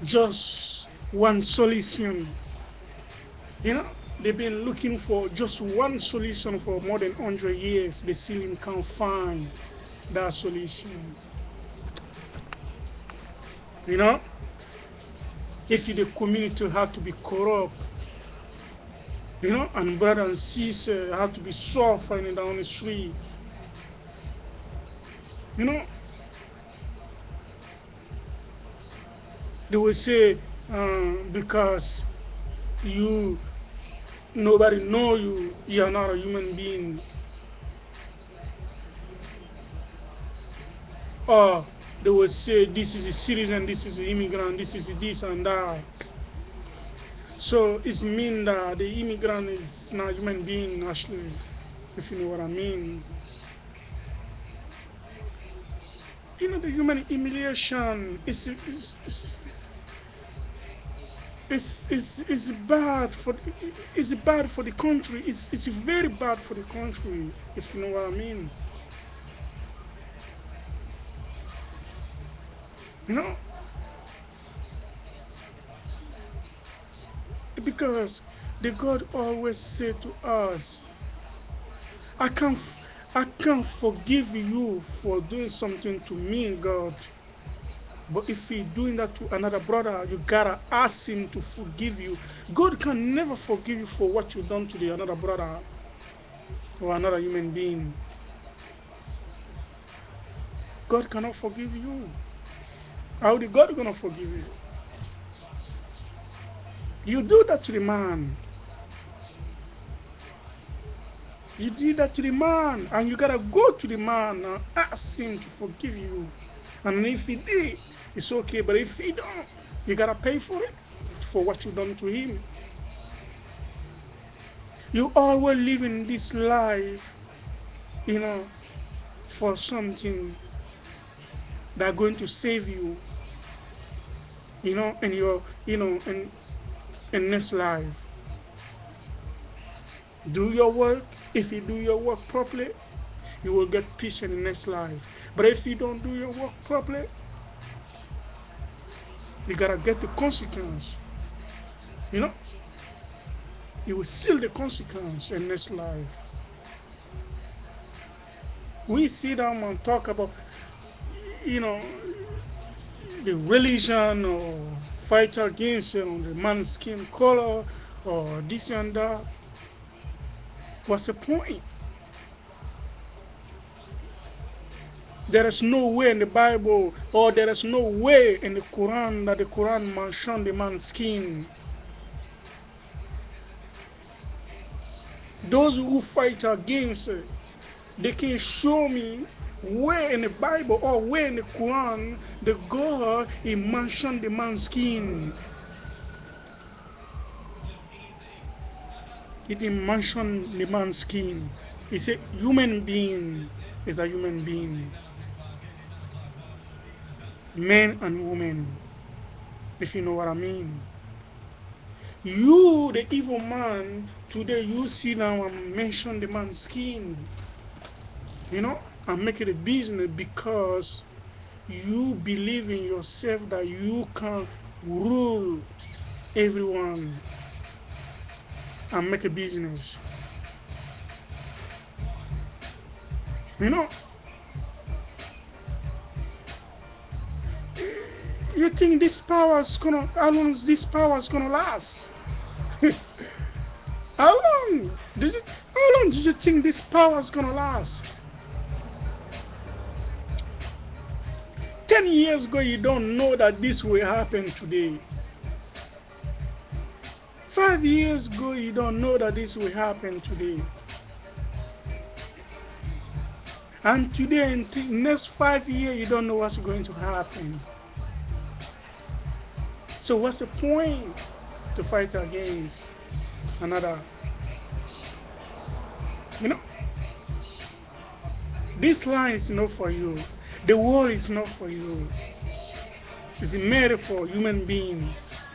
just one solution. You know, they've been looking for just one solution for more than 100 years. They still can't find that solution. You know, if the community have to be corrupt, you know, and brother and sister have to be suffering down the street, you know, they will say because you nobody know you, you are not a human being, or they will say this is a citizen, this is an immigrant, this is this and that. So it means that the immigrant is not a human being actually, if you know what I mean. You know, the human humiliation is bad for it's bad for the country. It's very bad for the country, if you know what I mean. You know, because the God always say to us, I can't I can't forgive you for doing something to me, God. But if you're doing that to another brother, you gotta ask him to forgive you. God can never forgive you for what you done to the another brother or another human being. God cannot forgive you. How the God gonna forgive you? You do that to the man. You did that to the man, and you gotta go to the man and ask him to forgive you. And if he did, it's okay. But if he don't, you gotta pay for it, for what you done to him. You always live in this life, you know, for something that going to save you, you know, in your, you know, in next life. Do your work. If you do your work properly, you will get peace in the next life. But if you don't do your work properly, you gotta get the consequence. You know, you will seal the consequence in this life. We sit down and talk about, you know, the religion or fight against, you know, the man's skin color or this and that. What's the point? There is no way in the Bible, or there is no way in the Quran that the Quran mentioned the man's skin. Those who fight against it, they can show me where in the Bible or where in the Quran the God he mentioned the man's skin. He didn't mention the man's skin. He said human being is a human being. Men and women, if you know what I mean. You, the evil man, today you sit down and mention the man's skin, you know, and make it a business because you believe in yourself that you can rule everyone and make a business. You know, you think this power is gonna, how long is this power is gonna last? How long how long did you think this power is gonna last? 10 years ago you don't know that this will happen today. 5 years ago you don't know that this will happen today. And today in the next 5 years you don't know what's going to happen. So what's the point to fight against another? You know, this line is not for you. The world is not for you. It's made for human being,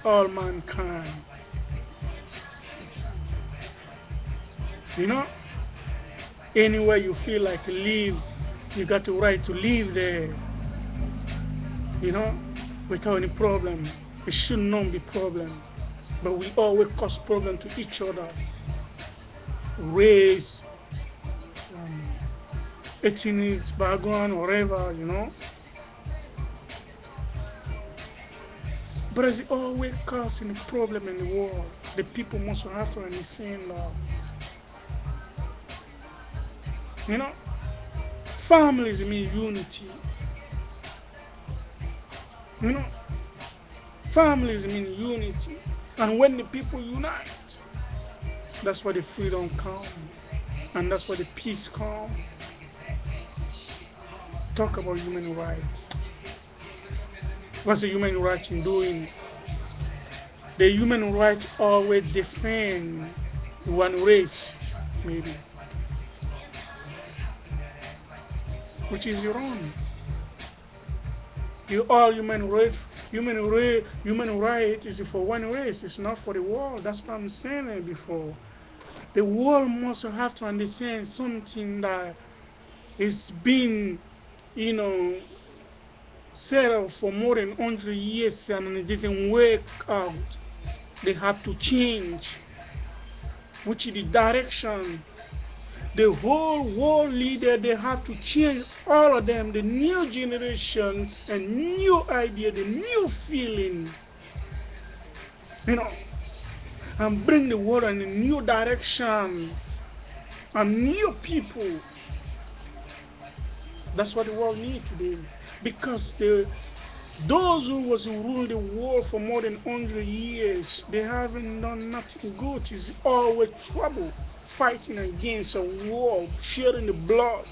all mankind. You know, anywhere you feel like to live, you got the right to live there. You know, without any problem. It should not be problem. But we always cause problem to each other. Race, ethnic background, whatever, But it's always causing a problem in the world. The people must have to understand that. You know, families mean unity. You know, families mean unity. And when the people unite, that's where the freedom comes. And that's where the peace comes. Talk about human rights. What's the human right in doing? The human right always defend one race, maybe, which is wrong. All human right is for one race. It's not for the world. That's what I'm saying before. The world must have to understand something that is being, set up for more than 100 years and it doesn't work out. They have to change, which is the direction. The whole world leader, they have to change all of them, the new generation and new idea, the new feeling, and bring the world in a new direction and new people. That's what the world needs today. Because those who was rule the world for more than 100 years, they haven't done nothing good. It's always trouble, fighting against a war, sharing the blood.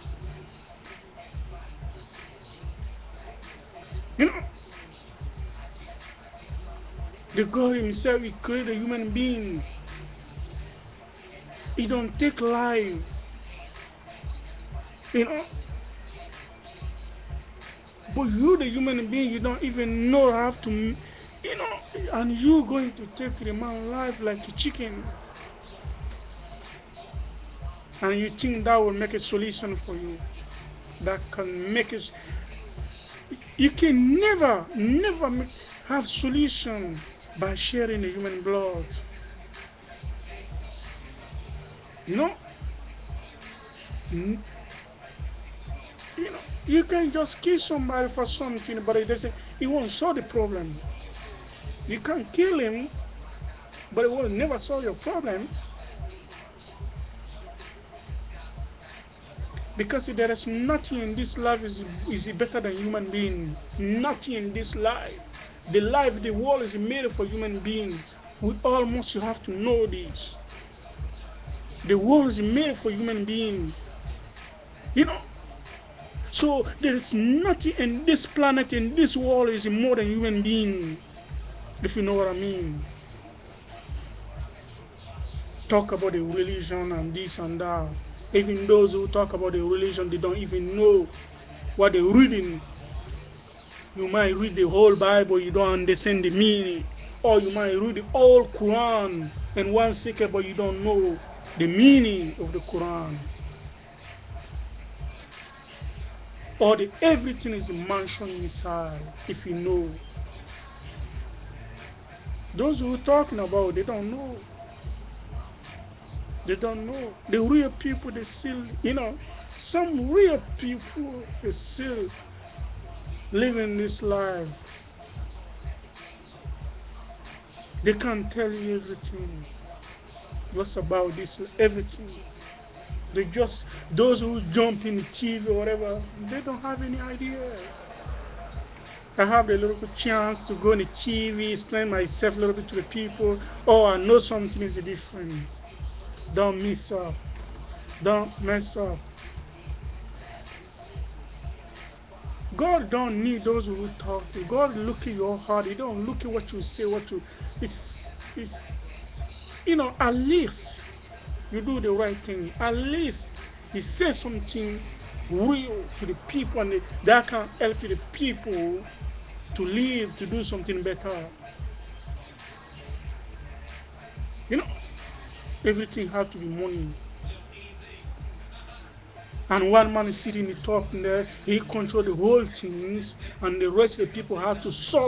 The God himself, he created a human being. He don't take life. But you, the human being, you don't even know how to, and you going to take the man's life like a chicken. And you think that will make a solution for you. That can make it. You can never have solution by sharing the human blood. You can just kill somebody for something, but it won't solve the problem. You can kill him, but it will never solve your problem. Because there is nothing in this life is better than human being. Nothing in this life. The world is made for human being. We almost have to know this. The world is made for human being. So there is nothing in this planet, in this world is more than human being. If you know what I mean. Talk about the religion and this and that. Even those who talk about the religion, they don't even know what they're reading. You might read the whole Bible, you don't understand the meaning. Or you might read the whole Quran in 1 second, but you don't know the meaning of the Quran. Or everything is mentioned inside, if you know. Those who are talking about, they don't know. They don't know. The real people, they still, some real people, they still living this life. They can't tell you everything. What's about this, everything. They just, those who jump in the TV or whatever, they don't have any idea. I have a little bit chance to go on the TV, explain myself a little bit to the people. Oh, I know something is different. Don't mess up. Don't mess up. God don't need those who talk. God look at your heart. He don't look at what you say, it's at least you do the right thing. At least he says something real to the people, and that can help the people to live, to do something better. Everything had to be money. And one man is sitting in the top there, he controls the whole things, and the rest of the people have to solve